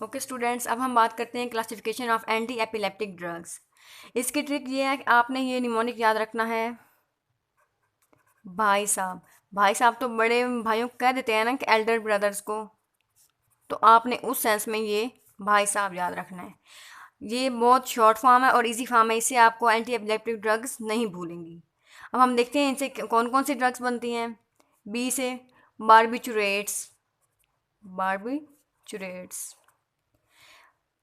Okay students, अब हम बात करते हैं classification of anti epileptic drugs. इसकी ट्रिक ये है कि आपने ये निमोनिक याद रखना है। भाई साहब तो बड़े भाइयों को कह देते हैं ना कि एल्डर ब्रदर्स को, तो आपने उस सेंस में ये भाई साहब याद रखना है। ये बहुत शॉर्ट फॉर्म है और इजी फॉर्म है, इससे आपको एंटी एपिलेप्टिक ड्रग्स नहीं भूलेंगी। अब हम देखते हैं इनसे कौन कौन सी ड्रग्स बनती हैं। बी से बारबिचुरेट्स, बारबिचुरेट्स।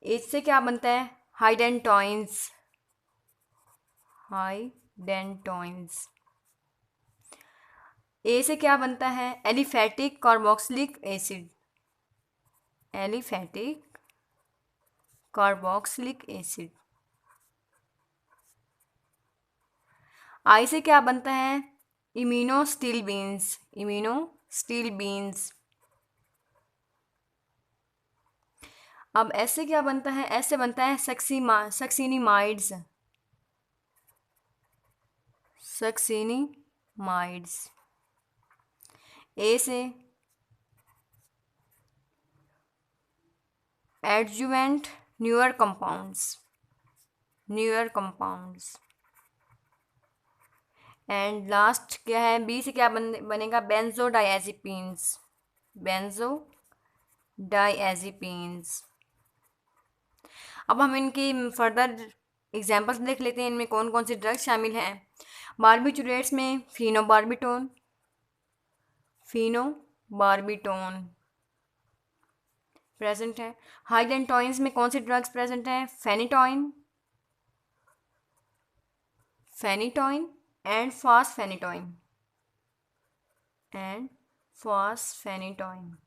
इससे क्या बनता है? हाइडेंटॉइंस, हाइडेंटॉइंस। ए से क्या बनता है? Aliphatic carboxylic acid, aliphatic carboxylic acid. I से क्या बनता है? इम्यूनोस्टिलबीन्स, इम्यूनोस्टिलबीन्स। अब एस से क्या बनता है? एस से बनता है सक्सिनिमाइड्स, सक्सिनिमाइड्स। ए से adjuvant newer compounds, newer compounds. And last क्या है? बी से क्या बनेगा? बेंजोडाइएज़िपीन्स, बेंजोडाइएज़िपीन्स। अब हम इनकी फर्दर एग्जांपल्स देख लेते हैं, इनमें कौन कौन सी ड्रग्स शामिल हैं। बारबिचुरेट्स में फिनोबार्बिटोन, फिनोबार्बिटोन प्रेजेंट है। हाइडेंटॉइंस में कौन सी ड्रग्स प्रेजेंट हैं? Phenytoin, phenytoin and fosphenytoin, and fosphenytoin.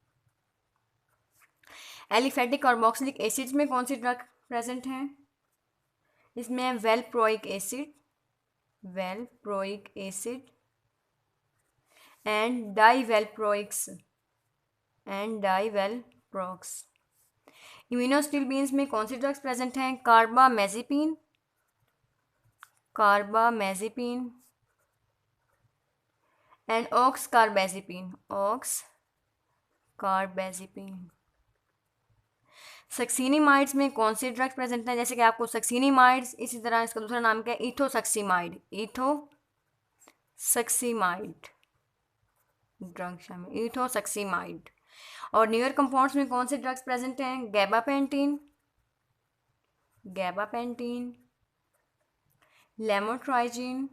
Aliphatic carboxylic acids में कौन सी ड्रग प्रेजेंट हैं? इसमें है valproic acid, valproic acid and divalproex, and divalproex. Iminostilbenes में कौन सी ड्रग्स प्रेजेंट हैं? Carbamazepine, carbamazepine and oxcarbazepine, oxcarbazepine. Succinimides में कौन सी ड्रग्स प्रेजेंट हैं? जैसे कि आपको सक्सिनिमाइड्स, इसी तरह इसका दूसरा नाम क्या है? इथोसक्सीमाइड, इथोसक्सीमाइड ड्रग शामिल, इथोसक्सीमाइड। और न्यूअर कंपाउंड्स में कौन से ड्रग्स प्रेजेंट हैं? गैबापेंटीन, गैबापेंटीन, लेमोट्राइजिन,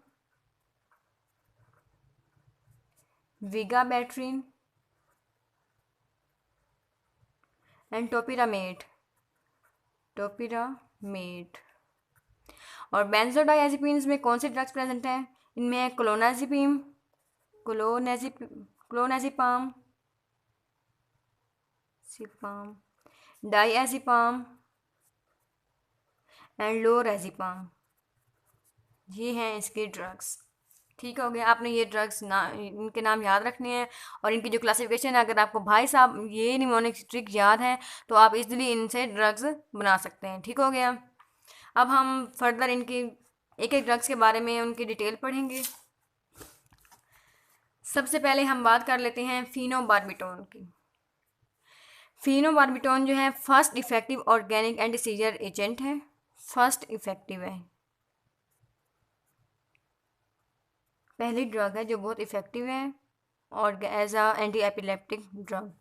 विगाबैट्रिन एंड टोपिरामेट, टोपिरामेट। और बेंजोडाइएज़िपीन्स में कौन से ड्रग्स प्रेजेंट हैं? इनमें है क्लोनाजिपिम, क्लोनाजिपाम, सिपाम, डाइएज़िपाम एंड लोरेज़िपाम। ये हैं इसके ड्रग्स। ठीक हो गया, आपने ये ड्रग्स इनके नाम याद रखने हैं और इनकी जो क्लासिफिकेशन है, अगर आपको भाई साहब ये निमोनिक ट्रिक याद है तो आप इजीली इनसे ड्रग्स बना सकते हैं। ठीक हो गया। अब हम फर्दर इनकी एक एक ड्रग्स के बारे में उनकी डिटेल पढ़ेंगे। सबसे पहले हम बात कर लेते हैं फिनोबार्बिटोन की। फिनोबार्बिटोन जो है first effective organic anti seizure agent है, फर्स्ट इफेक्टिव है, पहली ड्रग है जो बहुत इफ़ेक्टिव है और as a anti epileptic drug.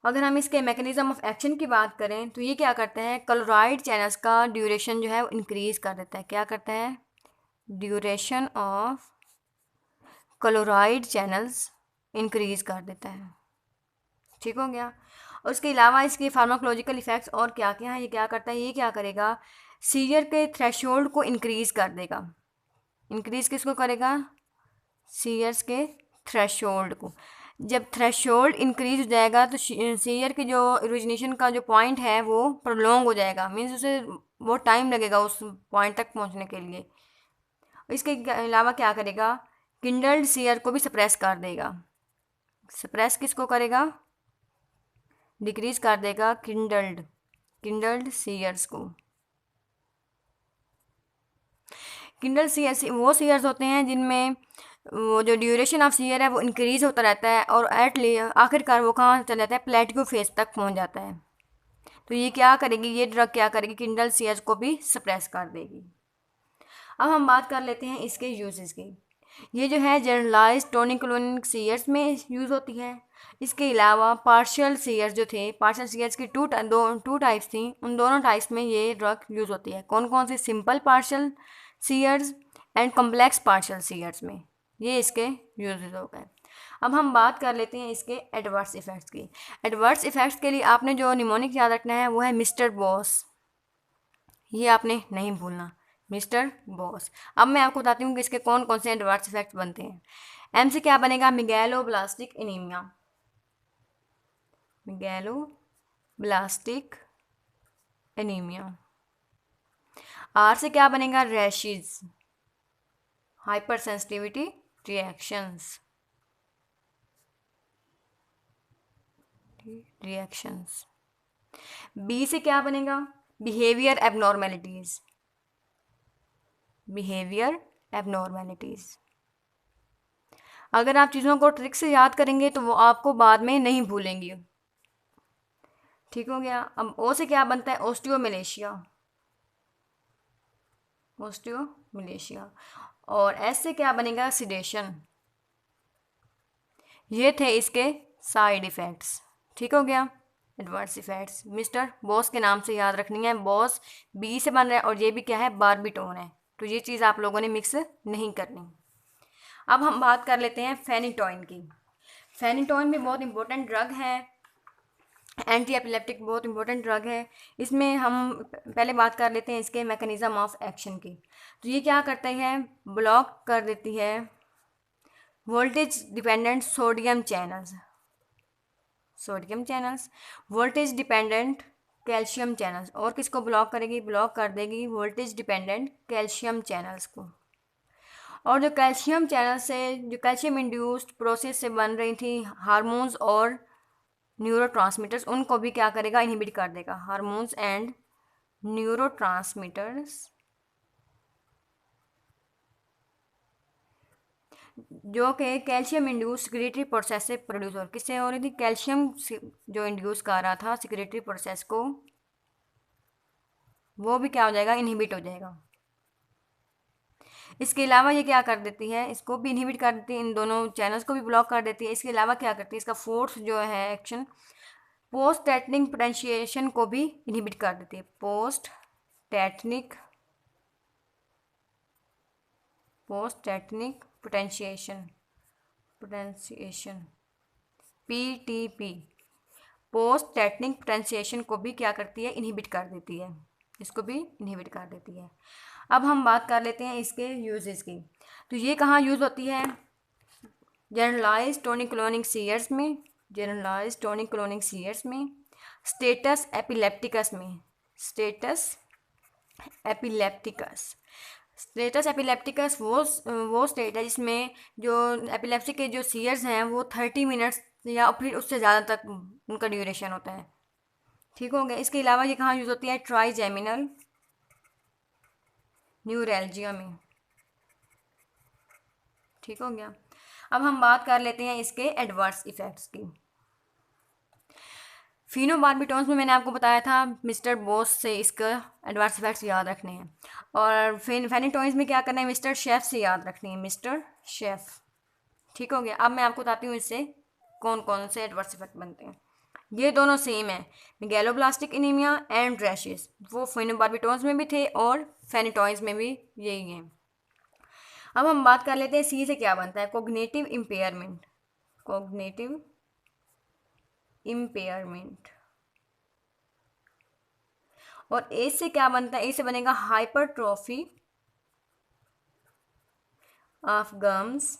अगर हम इसके मैकेनिज्म ऑफ एक्शन की बात करें तो ये क्या करता है? क्लोराइड चैनल्स का ड्यूरेशन जो है वो इंक्रीज़ कर देता है। क्या करता है? Duration of chloride channels increase कर देता है। ठीक हो गया। और उसके अलावा इसके फार्माकोलॉजिकल इफ़ेक्ट्स और क्या क्या हैं? ये क्या करता है? ये क्या करेगा? सीजर के थ्रेशोल्ड को इंक्रीज़ कर देगा। इंक्रीज़ किसको करेगा? सीयर्स के थ्रेशोल्ड को। जब थ्रेशोल्ड इंक्रीज हो जाएगा तो सीयर की जो ओरिजिनेशन का जो पॉइंट है वो प्रोलॉन्ग हो जाएगा, मीन्स उसे बहुत टाइम लगेगा उस पॉइंट तक पहुंचने के लिए। इसके अलावा क्या करेगा? किंडल्ड सीयर को भी सप्रेस कर देगा। सप्रेस किसको करेगा? डिक्रीज कर देगा किंडल्ड सीयर्स को। किंडल सीयर्स वो सीयर्स होते हैं जिनमें वो जो ड्यूरेशन ऑफ सीयर है वो इंक्रीज़ होता रहता है और आखिरकार वो कहाँ चला जाता है? प्लेटियो फेज तक पहुँच जाता है। तो ये क्या करेगी, ये ड्रग क्या करेगी, किंडल सीयर्स को भी सप्रेस कर देगी। अब हम बात कर लेते हैं इसके यूजेस की। ये जो है जनरलाइज टोनिकोलोनिक सीयर्स में यूज़ होती है। इसके अलावा पार्शियल सीयर्स जो थे, पार्शियल सीयर्स की टू टाइप्स थी, उन दोनों टाइप्स में ये ड्रग यूज़ होती है। कौन कौन से, simple partial seizures and complex partial seizures में ये इसके यूजेस हो गए। अब हम बात कर लेते हैं इसके एडवर्स इफ़ेक्ट्स की। एडवर्स इफ़ेक्ट्स के लिए आपने जो निमोनिक याद रखना है वो है मिस्टर बॉस, ये आपने नहीं भूलना, मिस्टर बॉस। अब मैं आपको बताती हूँ कि इसके कौन कौन से एडवर्स इफेक्ट्स बनते हैं। एम से क्या बनेगा, megaloblastic anaemia, megaloblastic anaemia. R से क्या बनेगा, rashes, hyper sensitivity reactions, B से क्या बनेगा, बिहेवियर एबनॉर्मेलिटीज, बिहेवियर एबनॉर्मेलिटीज। अगर आप चीज़ों को ट्रिक से याद करेंगे तो वो आपको बाद में नहीं भूलेंगी। ठीक हो गया। अब ओ से क्या बनता है, ओस्टियोमिलेशिया, ओस्टियोमिलेशिया। और एस से क्या बनेगा, सिडेशन। ये थे इसके साइड इफ़ेक्ट्स। ठीक हो गया। एडवर्स इफ़ेक्ट्स मिस्टर बॉस के नाम से याद रखनी है। बॉस बी से बन रहा है और ये भी क्या है, बारबिटोन है, तो ये चीज़ आप लोगों ने मिक्स नहीं करनी। अब हम बात कर लेते हैं फेनिटोइन की। फेनिटोइन भी बहुत इंपॉर्टेंट ड्रग है, एंटी एपिलेप्टिक बहुत इंपॉर्टेंट ड्रग है। इसमें हम पहले बात कर लेते हैं इसके मैकेनिज़्म ऑफ एक्शन की। तो ये क्या करता है, ब्लॉक कर देती है voltage dependent sodium channels, voltage dependent calcium channels. और किसको ब्लॉक करेगी, ब्लॉक कर देगी वोल्टेज डिपेंडेंट कैल्शियम चैनल्स को। और जो कैल्शियम चैनल से, जो कैल्शियम इंड्यूस्ड प्रोसेस से बन रही थी हार्मोन्स और न्यूरोट्रांसमीटर्स, उनको भी क्या करेगा, इनहिबिट कर देगा। हार्मोन्स एंड न्यूरोट्रांसमीटर्स जो कि कैल्शियम इंड्यूस सिक्रेटरी प्रोसेस से प्रोड्यूस हो, किससे हो रही थी, कैल्शियम जो इंड्यूस कर रहा था सिक्रेटरी प्रोसेस को, वो भी क्या हो जाएगा, इनहिबिट हो जाएगा। इसके अलावा ये क्या कर देती है, इसको भी इनहिबिट कर देती है, इन दोनों चैनल्स को भी ब्लॉक कर देती है। इसके अलावा क्या करती है, इसका फोर्थ जो है एक्शन, पोस्ट टैटनिक पोटेंशिएशन को भी इनहिबिट कर देती है। Post tetanic potentiation PTP, post tetanic potentiation को भी क्या करती है, इनहिबिट कर देती है, इसको भी इनहिबिट कर देती है। अब हम बात कर लेते हैं इसके यूजेस की। तो ये कहाँ यूज़ होती है, जनरलाइज टोनिक-क्लोनिक सीयर्स में, जनरलाइज टोनिक-क्लोनिक सीयर्स में, स्टेटस एपिलेप्टिकस में, स्टेटस एपिलेप्टिकस। स्टेटस एपिलेप्टिकस वो स्टेट है जिसमें जो एपिलेप्सी के जो सीयर्स हैं वो 30 मिनट्स या फिर उससे ज़्यादा तक उनका ड्यूरेशन होता है। ठीक हो गया। इसके अलावा ये कहाँ यूज़ होती है, ट्राइजेमिनल न्यूरैल्जिया में। ठीक हो गया। अब हम बात कर लेते हैं इसके एडवर्स इफ़ेक्ट्स की। फिनोबार्बिटॉन्स में मैंने आपको बताया था मिस्टर बॉस से इसका एडवर्स इफेक्ट्स याद रखने हैं, और फेनिटोइंस में क्या करना है, मिस्टर शेफ से याद रखनी है, मिस्टर शेफ। ठीक हो गया। अब मैं आपको बताती हूँ इससे कौन कौन से एडवर्स इफेक्ट बनते हैं। ये दोनों सेम है, मेगैलोब्लास्टिक एनीमिया एंड रैशेस, वो फिनोबार्बिटॉन्स में भी थे और फेनिटोइंस में भी यही है। अब हम बात कर लेते हैं सी से क्या बनता है, कोग्निटिव इम्पेयरमेंट, कोग्निटिव इम्पेयरमेंट। और ए से क्या बनता है, ए से बनेगा hypertrophy of gums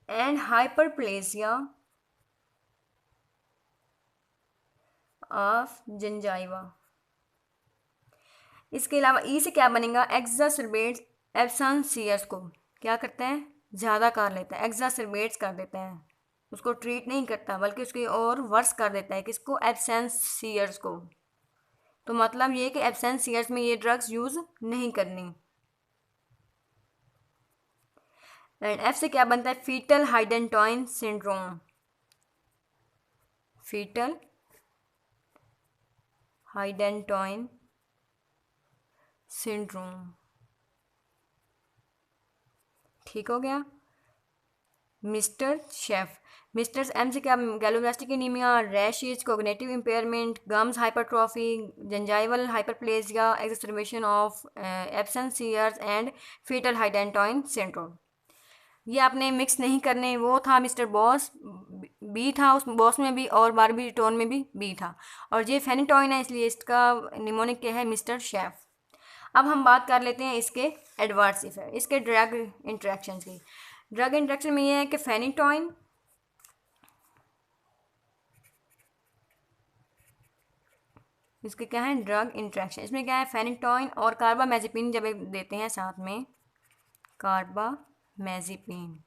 and hyperplasia of gingiva. इसके अलावा ई से क्या बनेगा, एक्सासर्बेट्स एब्सेंस सीयर्स को क्या करते हैं, ज़्यादा कर लेता है, एक्सासर्बेट्स कर देता है, उसको ट्रीट नहीं करता बल्कि उसकी और वर्स कर देता है, किसको, एब्सेंस सीयर्स को। तो मतलब ये कि एब्सेंस सीयर्स में ये ड्रग्स यूज़ नहीं करनी। एंड एफ से क्या बनता है, fetal hydantoin syndrome, fetal hydantoin syndrome. ठीक हो गया। मिस्टर शेफ, मिस्टर एम से क्या, megaloblastic anaemia, rashes, cognitive impairment, gums hypertrophy, gingival hyperplasia, exacerbation of absence seizures and fetal hydantoin syndrome. ये आपने मिक्स नहीं करने, वो था मिस्टर बॉस, बी था उस बॉस में भी और बारबी टोन में भी बी था, और ये फेनिटॉइन है इसलिए इसका निमोनिक क्या है, मिस्टर शेफ। अब हम बात कर लेते हैं इसके एडवर्स इफेक्ट, इसके ड्रग इंट्रैक्शन की। ड्रग इंट्रैक्शन में ये है कि फेनिटॉइन इसके क्या है ड्रग इंट्रैक्शन, इसमें क्या है फेनिटॉइन और कार्बामेजिपिन जब देते हैं साथ में, कार्बामेजिपिन,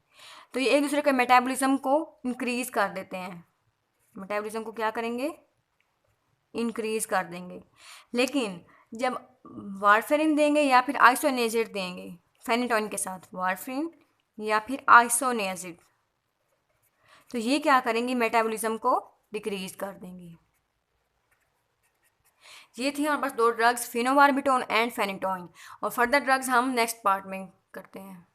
तो ये एक दूसरे के मेटाबॉलिज्म को इंक्रीज कर देते हैं, मेटाबॉलिज्म को क्या करेंगे, इंक्रीज कर देंगे। लेकिन जब वारफेरिन देंगे या फिर आइसोनियाजिड देंगे फेनिटॉइन के साथ, वारफेरिन या फिर आइसोनियाजिड, तो ये क्या करेंगी, मेटाबॉलिज्म को डिक्रीज कर देंगी। ये थी हमारे पास दो ड्रग्स, फिनोबार्बिटोन एंड फेनिटॉइन, और फर्दर ड्रग्स हम नेक्स्ट पार्ट में करते हैं।